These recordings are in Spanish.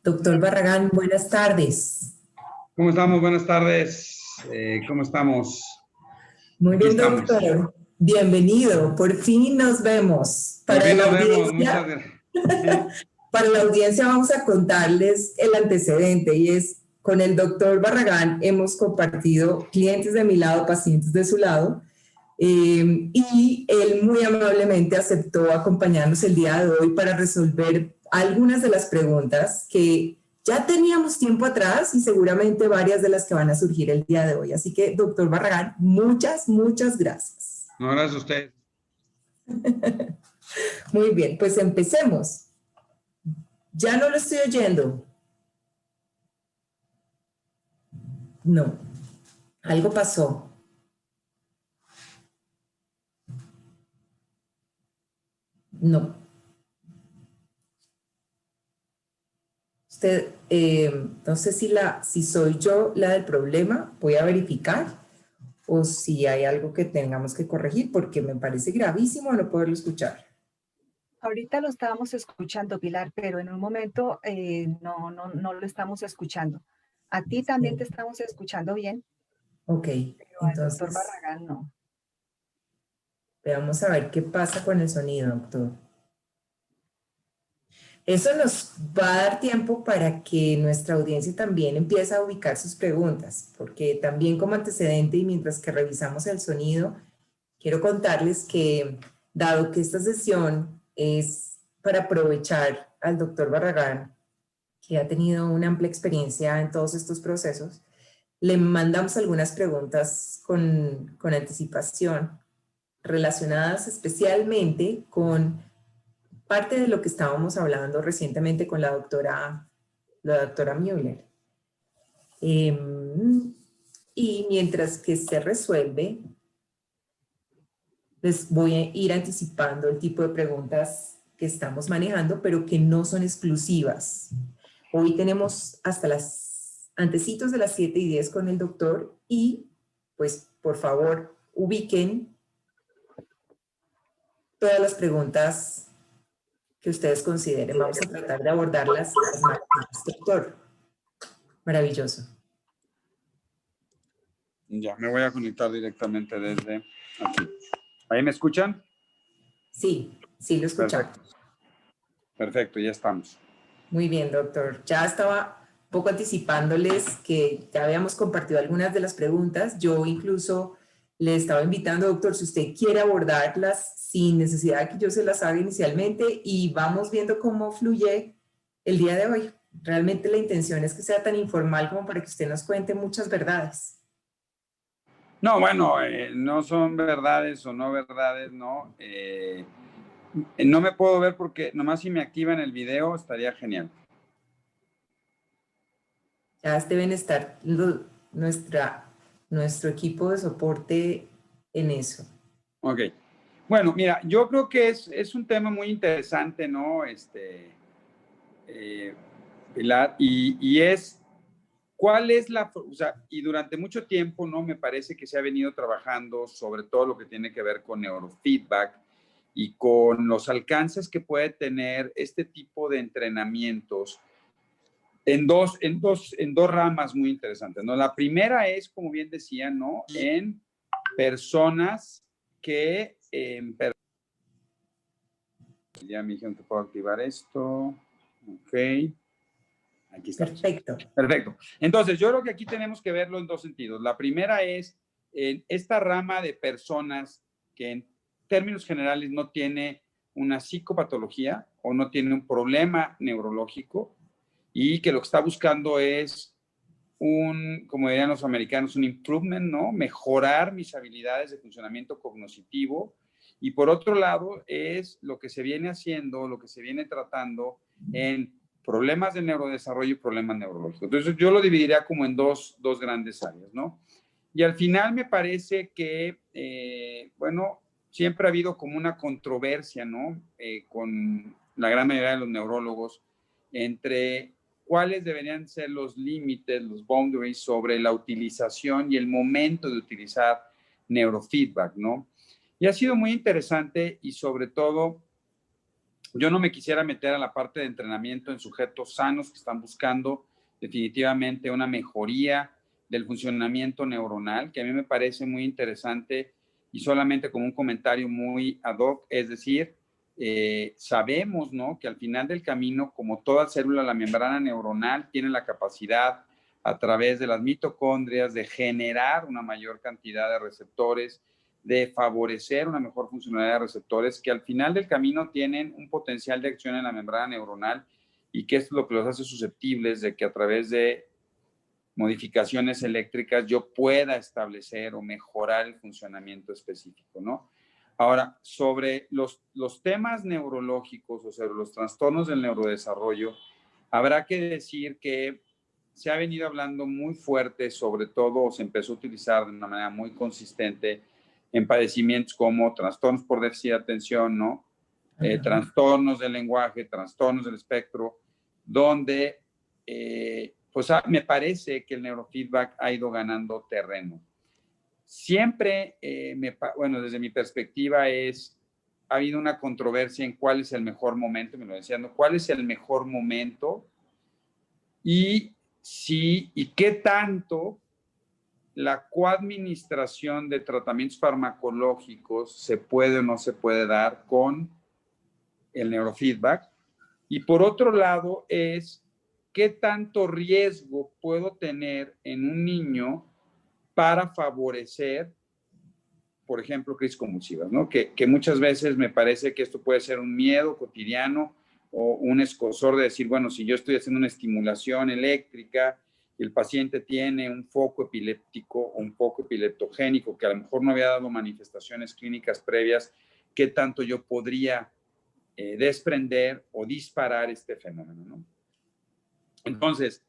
Doctor Barragán, buenas tardes. ¿Cómo estamos? Buenas tardes. ¿Cómo estamos? Muy Aquí bien, estamos. doctor. Bienvenido. Por fin nos vemos. Por Para fin la nos vemos. Muchas audiencia, gracias. para la audiencia vamos a contarles el antecedente y es, con el doctor Barragán hemos compartido clientes de mi lado, pacientes de su lado, y él muy amablemente aceptó acompañarnos el día de hoy para resolver algunas de las preguntas que ya teníamos tiempo atrás y seguramente varias de las que van a surgir el día de hoy. Así que, doctor Barragán, muchas gracias. No, gracias a usted. Muy bien, pues empecemos. Ya no lo estoy oyendo. No, algo pasó. No. Usted, no sé si soy yo la del problema, voy a verificar, o si hay algo que tengamos que corregir, porque me parece gravísimo no poderlo escuchar. Ahorita lo estábamos escuchando, Pilar, pero en un momento no lo estamos escuchando. A ti también te estamos escuchando bien, Ok, pero al doctor entonces Barragán no. veamos a ver qué pasa con el sonido, doctor. Eso nos va a dar tiempo para que nuestra audiencia también empiece a ubicar sus preguntas, porque también como antecedente y mientras que revisamos el sonido, quiero contarles que, dado que esta sesión es para aprovechar al doctor Barragán, que ha tenido una amplia experiencia en todos estos procesos, le mandamos algunas preguntas con anticipación relacionadas especialmente con parte de lo que estábamos hablando recientemente con la doctora Müller. Y mientras que se resuelve, les voy a ir anticipando el tipo de preguntas que estamos manejando, pero que no son exclusivas. Hoy tenemos hasta las antecitos de las 7:10 con el doctor y, pues, por favor, ubiquen todas las preguntas que ustedes consideren. Vamos a tratar de abordarlas las más, doctor. Maravilloso. Ya, me voy a conectar directamente desde aquí. ¿Ahí me escuchan? Sí, sí lo escuchamos. Perfecto, ya estamos. Muy bien, doctor. Ya estaba un poco anticipándoles que ya habíamos compartido algunas de las preguntas. Yo incluso le estaba invitando, doctor, si usted quiere abordarlas sin necesidad de que yo se las haga inicialmente y vamos viendo cómo fluye el día de hoy. Realmente la intención es que sea tan informal como para que usted nos cuente muchas verdades. No, bueno, no son verdades o no verdades, no. No me puedo ver porque nomás si me activan el video estaría genial. Ya deben estar nuestro equipo de soporte en eso. Ok. Bueno, mira, yo creo que es un tema muy interesante, ¿no? Pilar, y es, ¿cuál es o sea, y durante mucho tiempo, ¿no? Me parece que se ha venido trabajando sobre todo lo que tiene que ver con neurofeedback y con los alcances que puede tener este tipo de entrenamientos en dos ramas muy interesantes, ¿no? La primera es, como bien decía, ¿no? En personas que... ya me dijeron que puedo activar esto. Ok. Aquí está. Perfecto. Perfecto. Entonces, yo creo que aquí tenemos que verlo en dos sentidos. La primera es en esta rama de personas que en términos generales no tiene una psicopatología o no tiene un problema neurológico y que lo que está buscando es como dirían los americanos, un improvement, ¿no? Mejorar mis habilidades de funcionamiento cognitivo. Y por otro lado, es lo que se viene haciendo, lo que se viene tratando en problemas de neurodesarrollo y problemas neurológicos. Entonces, yo lo dividiría como en dos grandes áreas, ¿no? Y al final me parece que, bueno, siempre ha habido como una controversia, ¿no? Con la gran mayoría de los neurólogos entre cuáles deberían ser los límites, los boundaries sobre la utilización y el momento de utilizar neurofeedback, ¿no? Y ha sido muy interesante y sobre todo Yo no me quisiera meter a la parte de entrenamiento en sujetos sanos que están buscando definitivamente una mejoría del funcionamiento neuronal, que a mí me parece muy interesante, y solamente como un comentario muy ad hoc, es decir, sabemos, ¿no?, que al final del camino, como toda célula, la membrana neuronal tiene la capacidad a través de las mitocondrias de generar una mayor cantidad de receptores, de favorecer una mejor funcionalidad de receptores, que al final del camino tienen un potencial de acción en la membrana neuronal, y que esto es lo que los hace susceptibles de que a través de modificaciones eléctricas yo pueda establecer o mejorar el funcionamiento específico, ¿no? Ahora, sobre los temas neurológicos o sobre los trastornos del neurodesarrollo, habrá que decir que se ha venido hablando muy fuerte, sobre todo, o se empezó a utilizar de una manera muy consistente en padecimientos como trastornos por déficit de atención, ¿no? Trastornos del lenguaje, trastornos del espectro, donde pues me parece que el neurofeedback ha ido ganando terreno. Siempre, bueno, desde mi perspectiva ha habido una controversia en cuál es el mejor momento, me lo decían, ¿no? ¿Cuál es el mejor momento? Y qué tanto la coadministración de tratamientos farmacológicos se puede o no se puede dar con el neurofeedback. Y por otro lado qué tanto riesgo puedo tener en un niño para favorecer, por ejemplo, crisis convulsivas, ¿no? Que muchas veces me parece que esto puede ser un miedo cotidiano o un escozor de decir, bueno, si yo estoy haciendo una estimulación eléctrica y el paciente tiene un foco epiléptico o un foco epileptogénico que a lo mejor no había dado manifestaciones clínicas previas, ¿qué tanto yo podría desprender o disparar este fenómeno, ¿no? Entonces,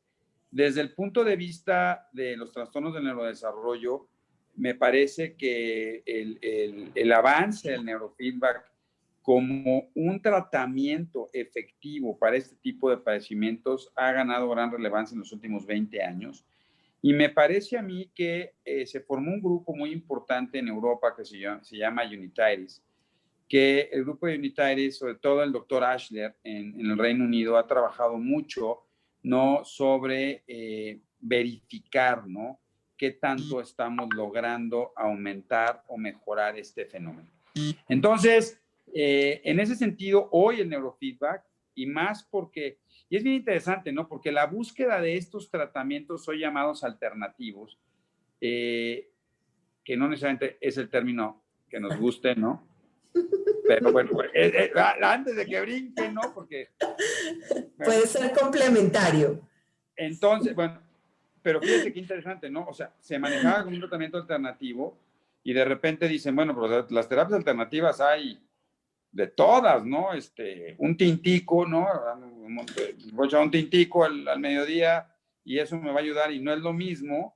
desde el punto de vista de los trastornos del neurodesarrollo, me parece que el avance del neurofeedback como un tratamiento efectivo para este tipo de padecimientos ha ganado gran relevancia en los últimos 20 años. Y me parece a mí que se formó un grupo muy importante en Europa que se llama Unitaris, que el grupo de Unitaris, sobre todo el doctor Ashler en el Reino Unido, ha trabajado mucho, ¿no?, sobre verificar, ¿no?, qué tanto estamos logrando aumentar o mejorar este fenómeno. Entonces, en ese sentido, hoy el neurofeedback, y más porque, y es bien interesante, ¿no?, porque la búsqueda de estos tratamientos hoy llamados alternativos, que no necesariamente es el término que nos guste, ¿no?, pero bueno, antes de que brinque, ¿no? Porque... Bueno, puede ser complementario. Entonces, bueno, pero fíjate qué interesante, ¿no? O sea, se manejaba como un tratamiento alternativo y de repente dicen, bueno, pero las terapias alternativas hay de todas, ¿no? Un tintico, ¿no? Voy a echar un tintico al mediodía y eso me va a ayudar, y no es lo mismo,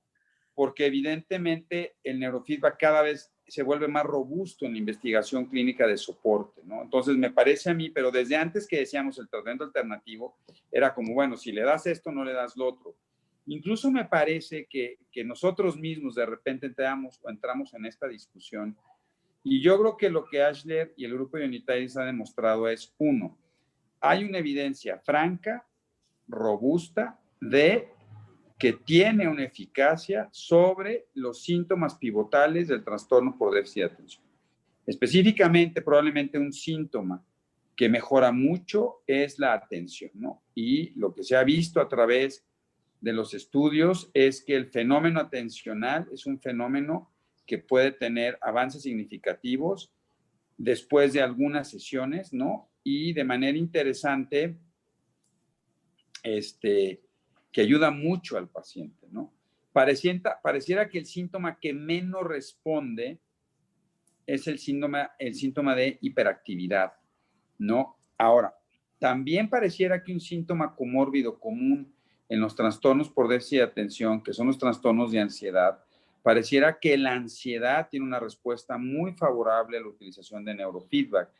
porque evidentemente el neurofeedback cada vez se vuelve más robusto en la investigación clínica de soporte, ¿no? Entonces me parece a mí, pero desde antes que decíamos el tratamiento alternativo, era como, bueno, si le das esto, no le das lo otro. Incluso me parece que nosotros mismos de repente entramos en esta discusión, y yo creo que lo que Ashler y el grupo de Unitaris ha demostrado es, uno, hay una evidencia franca, robusta, de que tiene una eficacia sobre los síntomas pivotales del trastorno por déficit de atención. Específicamente, probablemente un síntoma que mejora mucho es la atención, ¿no? Y lo que se ha visto a través de los estudios es que el fenómeno atencional es un fenómeno que puede tener avances significativos después de algunas sesiones, ¿no? Y de manera interesante, que ayuda mucho al paciente, ¿no? Pareciera que el síntoma que menos responde es el síntoma de hiperactividad, ¿no? Ahora, también pareciera que un síntoma comórbido común en los trastornos por déficit de atención, que son los trastornos de ansiedad, pareciera que la ansiedad tiene una respuesta muy favorable a la utilización de neurofeedback.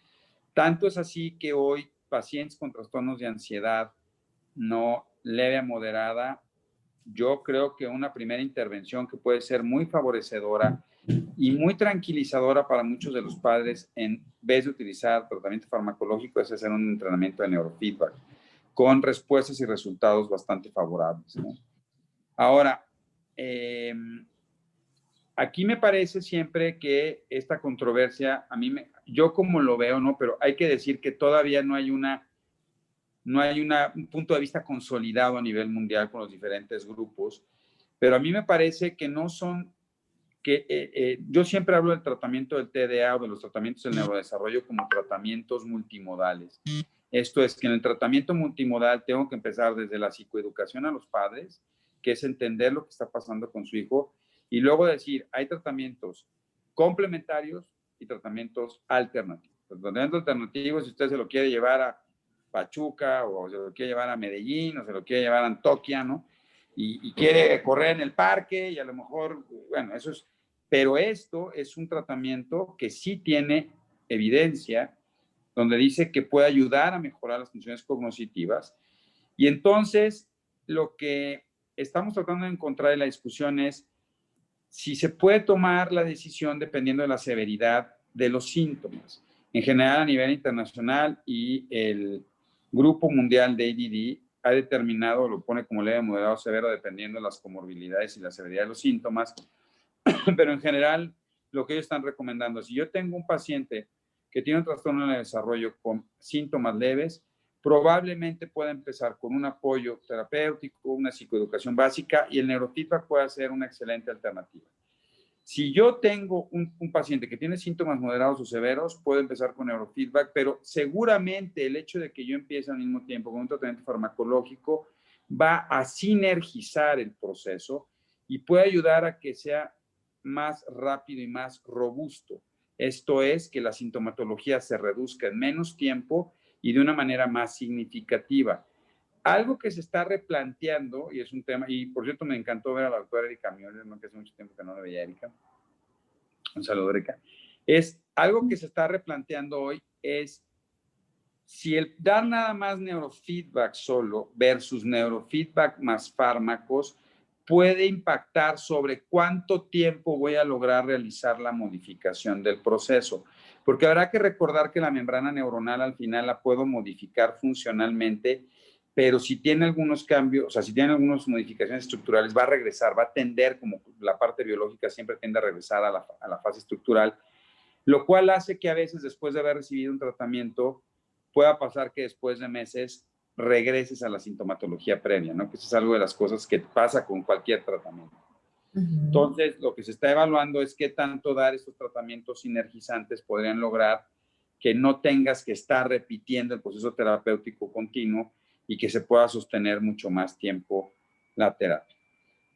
Tanto es así que hoy pacientes con trastornos de ansiedad no leve a moderada, yo creo que una primera intervención que puede ser muy favorecedora y muy tranquilizadora para muchos de los padres en vez de utilizar tratamiento farmacológico, es hacer un entrenamiento de neurofeedback con respuestas y resultados bastante favorables, ¿no? Ahora, aquí me parece siempre que esta controversia, yo como lo veo, ¿no? Pero hay que decir que todavía no hay un punto de vista consolidado a nivel mundial con los diferentes grupos, pero a mí me parece que no son, yo siempre hablo del tratamiento del TDA o de los tratamientos del neurodesarrollo como tratamientos multimodales. Esto es que en el tratamiento multimodal tengo que empezar desde la psicoeducación a los padres, que es entender lo que está pasando con su hijo, y luego decir, hay tratamientos complementarios y tratamientos alternativos. Los tratamientos alternativos, si usted se lo quiere llevar a Pachuca, o se lo quiere llevar a Medellín, o se lo quiere llevar a Antioquia, ¿no? Y quiere correr en el parque, y a lo mejor, bueno, eso es, pero esto es un tratamiento que sí tiene evidencia, donde dice que puede ayudar a mejorar las funciones cognitivas. Y entonces, lo que estamos tratando de encontrar en la discusión es si se puede tomar la decisión dependiendo de la severidad de los síntomas. En general, a nivel internacional, y el Grupo Mundial de ADD ha determinado, lo pone como leve, moderado, severo, dependiendo de las comorbilidades y la severidad de los síntomas. Pero en general, lo que ellos están recomendando, si yo tengo un paciente que tiene un trastorno en el desarrollo con síntomas leves, probablemente pueda empezar con un apoyo terapéutico, una psicoeducación básica, y el neurofeedback puede ser una excelente alternativa. Si yo tengo un paciente que tiene síntomas moderados o severos, puedo empezar con neurofeedback, pero seguramente el hecho de que yo empiece al mismo tiempo con un tratamiento farmacológico va a sinergizar el proceso y puede ayudar a que sea más rápido y más robusto. Esto es, que la sintomatología se reduzca en menos tiempo y de una manera más significativa. Algo que se está replanteando, y es un tema, y por cierto me encantó ver a la doctora Erika Mioller, ¿no? Que hace mucho tiempo que no le veía a Erika. Un saludo, Erika. Es algo que se está replanteando hoy, es si el dar nada más neurofeedback solo versus neurofeedback más fármacos puede impactar sobre cuánto tiempo voy a lograr realizar la modificación del proceso. Porque habrá que recordar que la membrana neuronal al final la puedo modificar funcionalmente, pero si tiene algunos cambios, o sea, si tiene algunas modificaciones estructurales, va a regresar, va a tender, como la parte biológica siempre tiende a regresar a la fase estructural, lo cual hace que a veces después de haber recibido un tratamiento, pueda pasar que después de meses regreses a la sintomatología previa, ¿no? Que eso es algo de las cosas que pasa con cualquier tratamiento. Entonces, lo que se está evaluando es qué tanto dar estos tratamientos sinergizantes podrían lograr que no tengas que estar repitiendo el proceso terapéutico continuo y que se pueda sostener mucho más tiempo la terapia.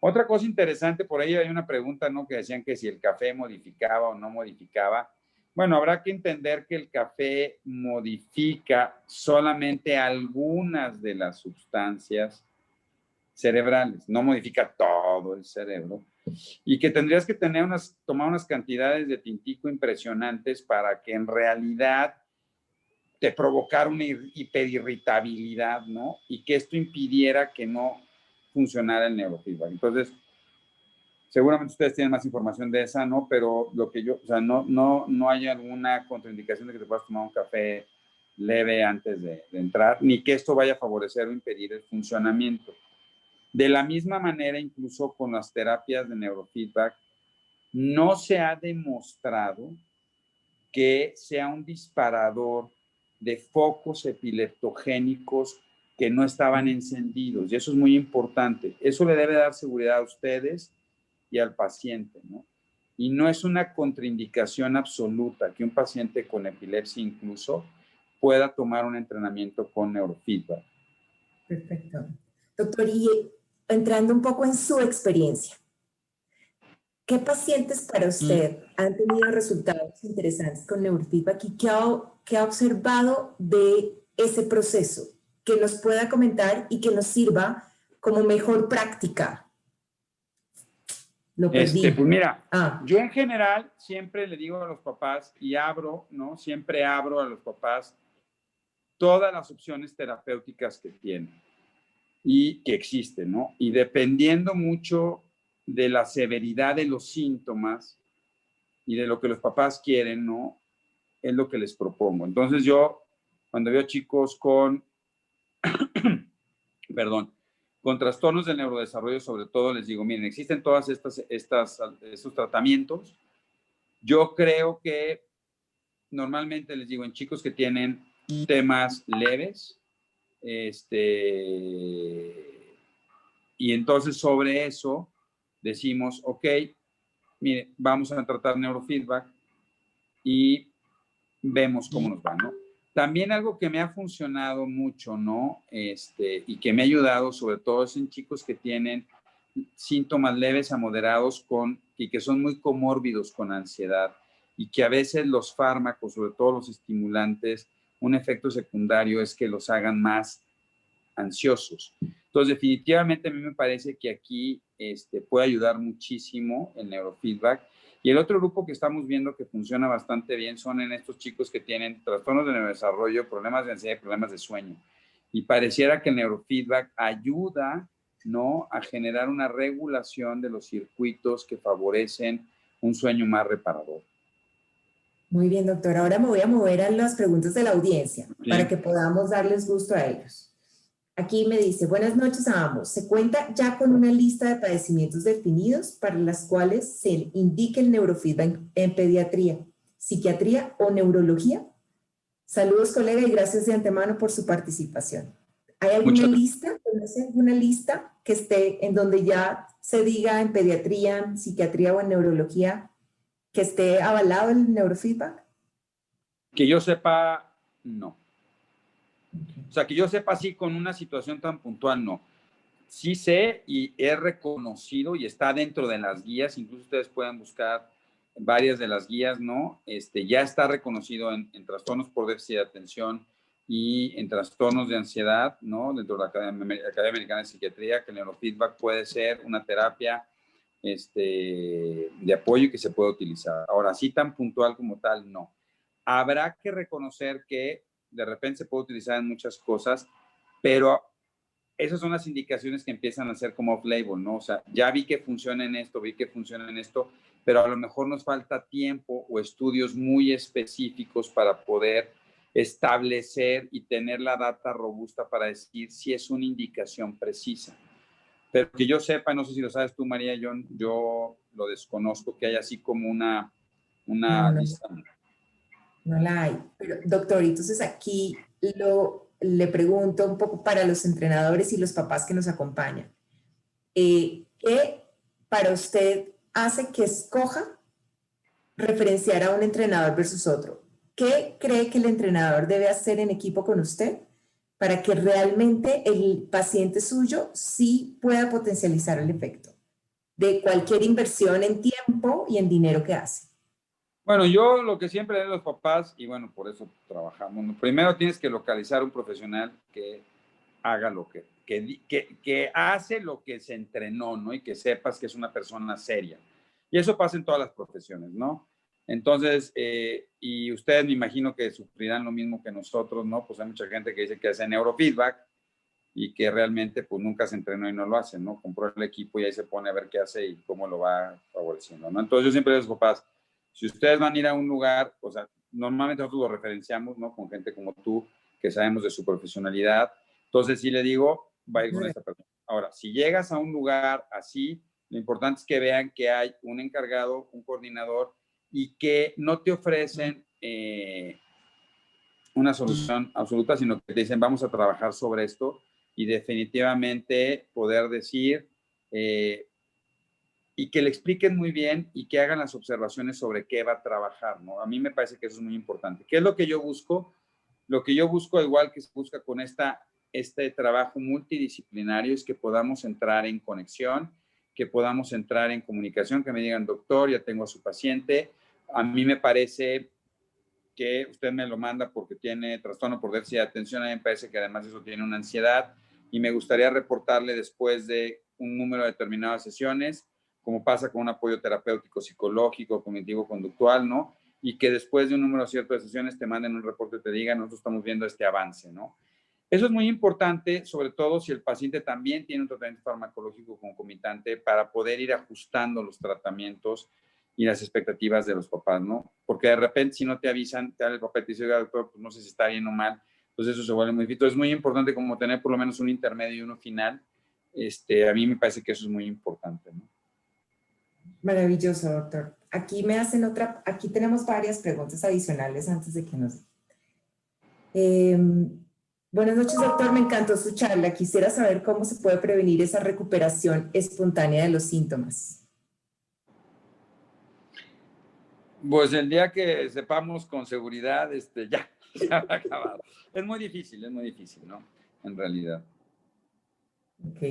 Otra cosa interesante, por ahí hay una pregunta, ¿no? Que decían que si el café modificaba o no modificaba. Bueno, habrá que entender que el café modifica solamente algunas de las sustancias cerebrales, no modifica todo el cerebro, y que tendrías que tomar unas cantidades de tintico impresionantes para que en realidad te provocara una hiperirritabilidad, ¿no? Y que esto impidiera que no funcionara el neurofeedback. Entonces, seguramente ustedes tienen más información de esa, ¿no? Pero lo que yo, o sea, no hay alguna contraindicación de que te puedas tomar un café leve antes de entrar, ni que esto vaya a favorecer o impedir el funcionamiento. De la misma manera, incluso con las terapias de neurofeedback, no se ha demostrado que sea un disparador de focos epileptogénicos que no estaban encendidos. Y eso es muy importante. Eso le debe dar seguridad a ustedes y al paciente, ¿no? Y no es una contraindicación absoluta que un paciente con epilepsia incluso pueda tomar un entrenamiento con neurofeedback. Perfecto. Doctor, y entrando un poco en su experiencia, ¿qué pacientes para usted han tenido resultados interesantes con neurofeedback y qué ha observado de ese proceso que nos pueda comentar y que nos sirva como mejor práctica? Lo perdí. Pues mira, yo en general siempre le digo a los papás y abro, ¿no? Siempre abro a los papás todas las opciones terapéuticas que tienen y que existen, ¿no? Y dependiendo mucho de la severidad de los síntomas, y de lo que los papás quieren, ¿no? Es lo que les propongo. Entonces yo, cuando veo chicos con, perdón, con trastornos del neurodesarrollo, sobre todo, les digo, miren, existen todas estos tratamientos. Yo creo que normalmente les digo, en chicos que tienen temas leves, y entonces sobre eso decimos, ok, mire, vamos a tratar neurofeedback y vemos cómo nos va, ¿no? También algo que me ha funcionado mucho, ¿no? Y que me ha ayudado, sobre todo, es en chicos que tienen síntomas leves a moderados y que son muy comórbidos con ansiedad y que a veces los fármacos, sobre todo los estimulantes, un efecto secundario es que los hagan más ansiosos. Entonces, definitivamente a mí me parece que aquí puede ayudar muchísimo el neurofeedback. Y el otro grupo que estamos viendo que funciona bastante bien son en estos chicos que tienen trastornos de neurodesarrollo, problemas de ansiedad y problemas de sueño. Y pareciera que el neurofeedback ayuda, ¿no?, a generar una regulación de los circuitos que favorecen un sueño más reparador. Muy bien, doctor. Ahora me voy a mover a las preguntas de la audiencia para que podamos darles gusto a ellos. Aquí me dice, buenas noches a ambos. ¿Se cuenta ya con una lista de padecimientos definidos para las cuales se indique el neurofeedback en pediatría, psiquiatría o neurología? Saludos, colega, y gracias de antemano por su participación. ¿Hay alguna lista? ¿Conoce alguna lista que esté en donde ya se diga en pediatría, psiquiatría o en neurología que esté avalado el neurofeedback? Que yo sepa, no. O sea, que yo sepa así con una situación tan puntual, no. Sí sé y he reconocido y está dentro de las guías, incluso ustedes pueden buscar varias de las guías, ¿no? Ya está reconocido en trastornos por déficit de atención y en trastornos de ansiedad, ¿no? Dentro de la Academia Americana de Psiquiatría, que el neurofeedback puede ser una terapia de apoyo que se puede utilizar. Ahora, así tan puntual como tal, no. Habrá que reconocer que de repente se puede utilizar en muchas cosas, pero esas son las indicaciones que empiezan a ser como off-label, ¿no? O sea, ya vi que funciona en esto, pero a lo mejor nos falta tiempo o estudios muy específicos para poder establecer y tener la data robusta para decir si es una indicación precisa. Pero que yo sepa, no sé si lo sabes tú, María, yo lo desconozco, que hay así como una lista. No la hay. Pero, doctor, entonces aquí le pregunto un poco para los entrenadores y los papás que nos acompañan. ¿Qué para usted hace que escoja referenciar a un entrenador versus otro? ¿Qué cree que el entrenador debe hacer en equipo con usted para que realmente el paciente suyo sí pueda potencializar el efecto de cualquier inversión en tiempo y en dinero que hace? Bueno, yo lo que siempre digo a los papás, y bueno, por eso trabajamos, primero tienes que localizar un profesional que haga lo que hace lo que se entrenó, ¿no? Y que sepas que es una persona seria. Y eso pasa en todas las profesiones, ¿no? Entonces, y ustedes me imagino que sufrirán lo mismo que nosotros, ¿no? Pues hay mucha gente que dice que hace neurofeedback y que realmente pues nunca se entrenó y no lo hace, ¿no? Compró el equipo y ahí se pone a ver qué hace y cómo lo va favoreciendo, ¿no? Entonces yo siempre les digo, papás, si ustedes van a ir a un lugar, o sea, normalmente nosotros lo referenciamos, ¿no? Con gente como tú, que sabemos de su profesionalidad. Entonces, sí le digo, va a ir con esta persona. Ahora, si llegas a un lugar así, lo importante es que vean que hay un encargado, un coordinador, y que no te ofrecen una solución absoluta, sino que te dicen, vamos a trabajar sobre esto y definitivamente poder decir y que le expliquen muy bien y que hagan las observaciones sobre qué va a trabajar, ¿no? A mí me parece que eso es muy importante. ¿Qué es lo que yo busco? Lo que yo busco, igual que se busca con este trabajo multidisciplinario, es que podamos entrar en conexión, que podamos entrar en comunicación, que me digan, doctor, ya tengo a su paciente. A mí me parece que usted me lo manda porque tiene trastorno por déficit de atención, a mí me parece que además eso tiene una ansiedad y me gustaría reportarle después de un número determinado de sesiones, como pasa con un apoyo terapéutico, psicológico, cognitivo, conductual, ¿no? Y que después de un número cierto de sesiones te manden un reporte y te digan, nosotros estamos viendo este avance, ¿no? Eso es muy importante, sobre todo si el paciente también tiene un tratamiento farmacológico concomitante para poder ir ajustando los tratamientos y las expectativas de los papás, ¿no? Porque de repente si no te avisan, te da el papá y te dice, oiga, doctor, pues no sé si está bien o mal, entonces eso se vuelve muy difícil. Es muy importante como tener por lo menos un intermedio y uno final. A mí me parece que eso es muy importante, ¿no? Maravilloso, doctor. Aquí tenemos varias preguntas adicionales antes de que nos... buenas noches, doctor. Me encantó su charla. Quisiera saber cómo se puede prevenir esa recuperación espontánea de los síntomas. Pues el día que sepamos con seguridad, ya se ha acabado. Es muy difícil, ¿no? En realidad. Ok.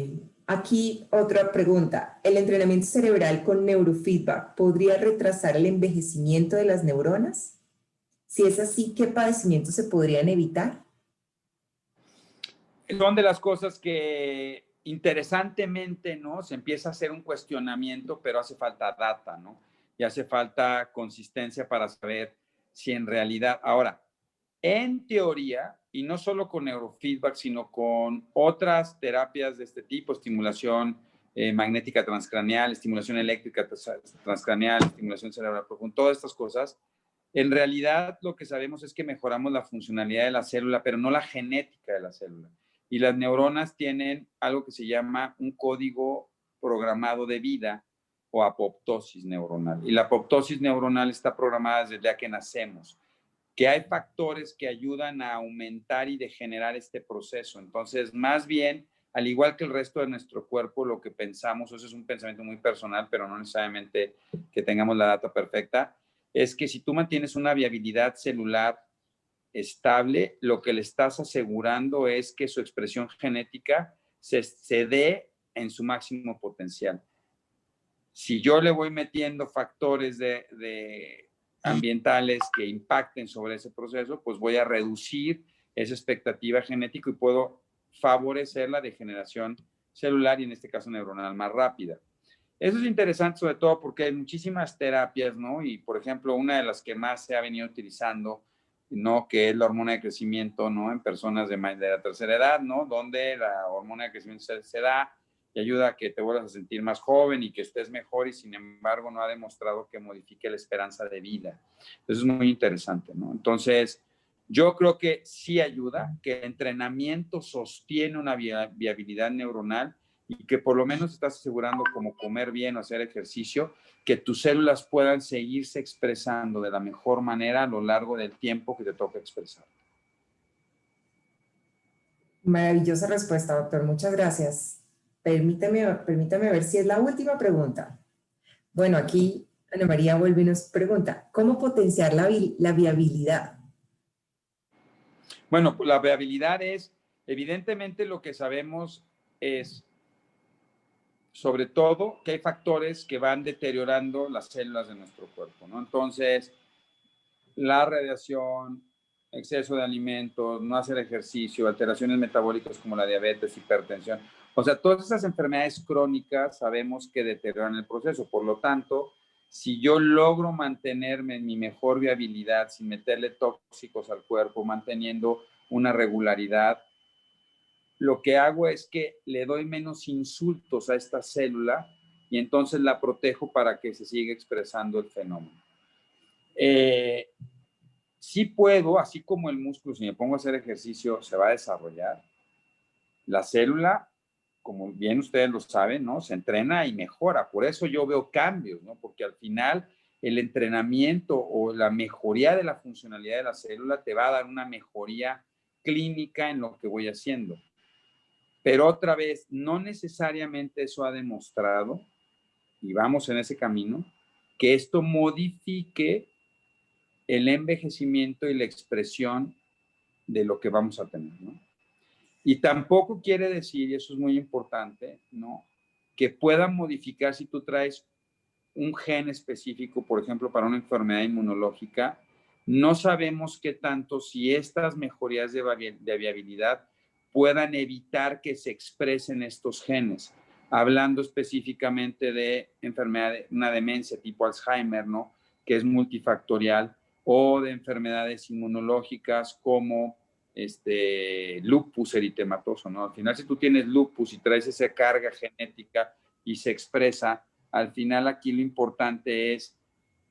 Aquí otra pregunta. ¿El entrenamiento cerebral con neurofeedback podría retrasar el envejecimiento de las neuronas? Si es así, ¿qué padecimientos se podrían evitar? Son de las cosas que interesantemente, ¿no? Se empieza a hacer un cuestionamiento, pero hace falta data, ¿no? Y hace falta consistencia para saber si en realidad, ahora, en teoría, y no solo con neurofeedback, sino con otras terapias de este tipo, estimulación magnética transcraneal, estimulación eléctrica transcraneal, estimulación cerebral profunda, todas estas cosas, en realidad lo que sabemos es que mejoramos la funcionalidad de la célula, pero no la genética de la célula. Y las neuronas tienen algo que se llama un código programado de vida o apoptosis neuronal. Y la apoptosis neuronal está programada desde el día que nacemos, que hay factores que ayudan a aumentar y degenerar este proceso. Entonces, más bien, al igual que el resto de nuestro cuerpo, lo que pensamos, eso es un pensamiento muy personal, pero no necesariamente que tengamos la data perfecta, es que si tú mantienes una viabilidad celular estable, lo que le estás asegurando es que su expresión genética se dé en su máximo potencial. Si yo le voy metiendo factores de ambientales que impacten sobre ese proceso, pues voy a reducir esa expectativa genética y puedo favorecer la degeneración celular y en este caso neuronal más rápida. Eso es interesante sobre todo porque hay muchísimas terapias, ¿no? Y por ejemplo, una de las que más se ha venido utilizando, ¿no? Que es la hormona de crecimiento, ¿no? En personas de la tercera edad, ¿no? Donde la hormona de crecimiento se da y ayuda a que te vuelvas a sentir más joven y que estés mejor y sin embargo no ha demostrado que modifique la esperanza de vida. Eso es muy interesante, ¿no? Entonces, yo creo que sí ayuda, que el entrenamiento sostiene una viabilidad neuronal y que por lo menos estás asegurando como comer bien o hacer ejercicio, que tus células puedan seguirse expresando de la mejor manera a lo largo del tiempo que te toca expresar. Maravillosa respuesta, doctor. Muchas gracias. Permítame ver si es la última pregunta. Bueno, aquí Ana María vuelve y nos pregunta, ¿cómo potenciar la viabilidad? Bueno, la viabilidad es, evidentemente lo que sabemos es, sobre todo, que hay factores que van deteriorando las células de nuestro cuerpo, ¿no? Entonces, la radiación, exceso de alimentos, no hacer ejercicio, alteraciones metabólicas como la diabetes, hipertensión. O sea, todas esas enfermedades crónicas sabemos que deterioran el proceso. Por lo tanto, si yo logro mantenerme en mi mejor viabilidad sin meterle tóxicos al cuerpo, manteniendo una regularidad, lo que hago es que le doy menos insultos a esta célula y entonces la protejo para que se siga expresando el fenómeno. Sí puedo, así como el músculo, si me pongo a hacer ejercicio, se va a desarrollar. La célula, como bien ustedes lo saben, ¿no? Se entrena y mejora. Por eso yo veo cambios, ¿no? Porque al final el entrenamiento o la mejoría de la funcionalidad de la célula te va a dar una mejoría clínica en lo que voy haciendo. Pero otra vez, no necesariamente eso ha demostrado, y vamos en ese camino, que esto modifique el envejecimiento y la expresión de lo que vamos a tener, ¿no? Y tampoco quiere decir, y eso es muy importante, ¿no? Que puedan modificar si tú traes un gen específico, por ejemplo, para una enfermedad inmunológica, no sabemos qué tanto si estas mejorías de viabilidad puedan evitar que se expresen estos genes. Hablando específicamente de enfermedad, una demencia tipo Alzheimer, ¿no? Que es multifactorial, o de enfermedades inmunológicas como lupus eritematoso, ¿no? Al final, si tú tienes lupus y traes esa carga genética y se expresa, al final aquí lo importante es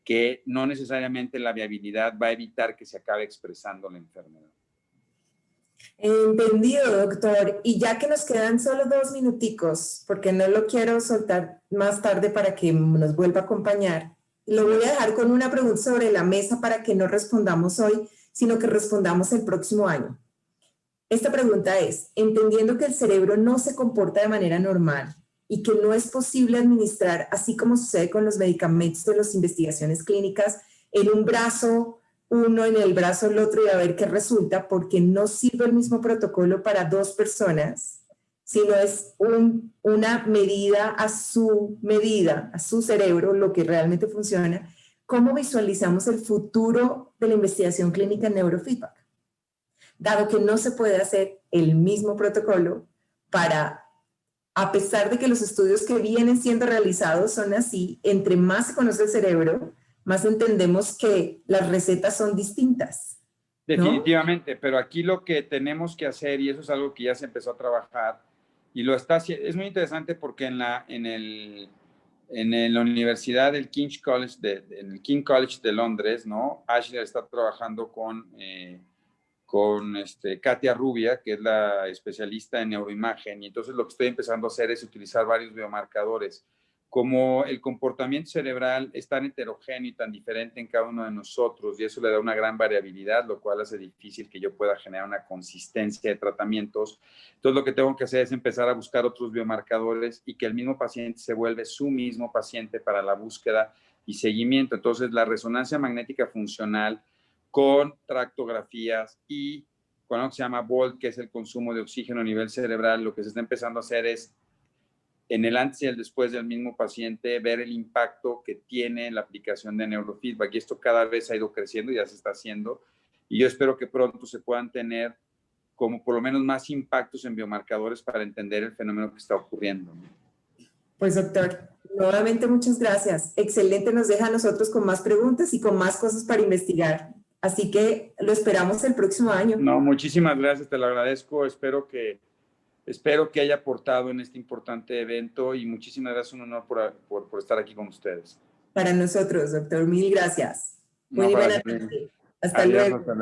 que no necesariamente la viabilidad va a evitar que se acabe expresando la enfermedad. Entendido, doctor. Y ya que nos quedan solo 2 minuticos, porque no lo quiero soltar más tarde para que nos vuelva a acompañar, lo voy a dejar con una pregunta sobre la mesa para que no respondamos hoy, sino que respondamos el próximo año. Esta pregunta es, entendiendo que el cerebro no se comporta de manera normal y que no es posible administrar, así como sucede con los medicamentos de las investigaciones clínicas, en un brazo uno, en el brazo el otro y a ver qué resulta, porque no sirve el mismo protocolo para 2 personas, sino es una medida, a su cerebro, lo que realmente funciona. ¿Cómo visualizamos el futuro de la investigación clínica en neurofeedback? Dado que no se puede hacer el mismo protocolo para, a pesar de que los estudios que vienen siendo realizados son así, entre más se conoce el cerebro, más entendemos que las recetas son distintas, ¿no? Definitivamente, pero aquí lo que tenemos que hacer, y eso es algo que ya se empezó a trabajar, y lo está haciendo, es muy interesante porque en la universidad del King's College, en el King College de Londres, ¿no? Ashley está trabajando con Katia Rubia, que es la especialista en neuroimagen, y entonces lo que estoy empezando a hacer es utilizar varios biomarcadores. Como el comportamiento cerebral es tan heterogéneo y tan diferente en cada uno de nosotros, y eso le da una gran variabilidad, lo cual hace difícil que yo pueda generar una consistencia de tratamientos. Entonces lo que tengo que hacer es empezar a buscar otros biomarcadores y que el mismo paciente se vuelve su mismo paciente para la búsqueda y seguimiento. Entonces la resonancia magnética funcional con tractografías y con lo que se llama VOLT, que es el consumo de oxígeno a nivel cerebral, lo que se está empezando a hacer es en el antes y el después del mismo paciente, ver el impacto que tiene la aplicación de neurofeedback. Y esto cada vez ha ido creciendo, ya se está haciendo. Y yo espero que pronto se puedan tener como por lo menos más impactos en biomarcadores para entender el fenómeno que está ocurriendo. Pues doctor, nuevamente muchas gracias. Excelente, nos deja a nosotros con más preguntas y con más cosas para investigar. Así que lo esperamos el próximo año. No, muchísimas gracias, te lo agradezco. Espero que haya aportado en este importante evento y muchísimas gracias, un honor por estar aquí con ustedes. Para nosotros, doctor, mil gracias. No, Muy buena para tarde. Hasta Adiós, luego. hasta luego.